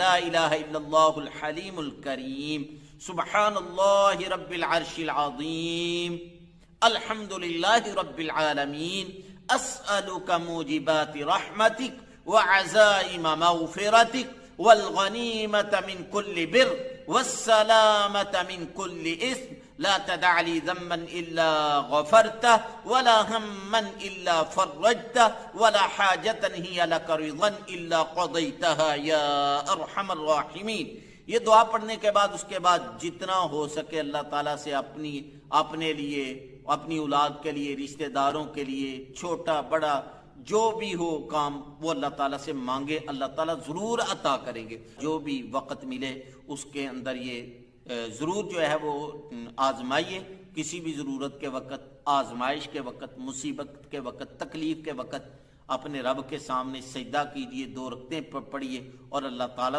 لا الہ الا اللہ الحلیم الکریم، سبحان اللہ رب العرش العظیم، الحمد للہ رب العالمین، اسألک موجبات رحمتک وعزائم مغفرتک والغنیمة من كل بر والسلامة من كل إثم، لا تدع لي ذنبا إلا غفرته ولا هما إلا فرجته ولا حاجة هي لك رضا إلا قضيتها يا أرحم الراحمين۔ یہ دعا پڑھنے کے بعد اس کے بعد جتنا ہو سکے اللہ تعالیٰ سے اپنے لیے، اپنی اولاد کے لیے، رشتہ داروں کے لیے، چھوٹا بڑا جو بھی ہو کام وہ اللہ تعالیٰ سے مانگے، اللہ تعالیٰ ضرور عطا کریں گے۔ جو بھی وقت ملے اس کے اندر یہ ضرور جو ہے وہ آزمائیے، کسی بھی ضرورت کے وقت، آزمائش کے وقت، مصیبت کے وقت، تکلیف کے وقت اپنے رب کے سامنے سجدہ کیجئے، 2 رکعتیں پڑھیے اور اللہ تعالیٰ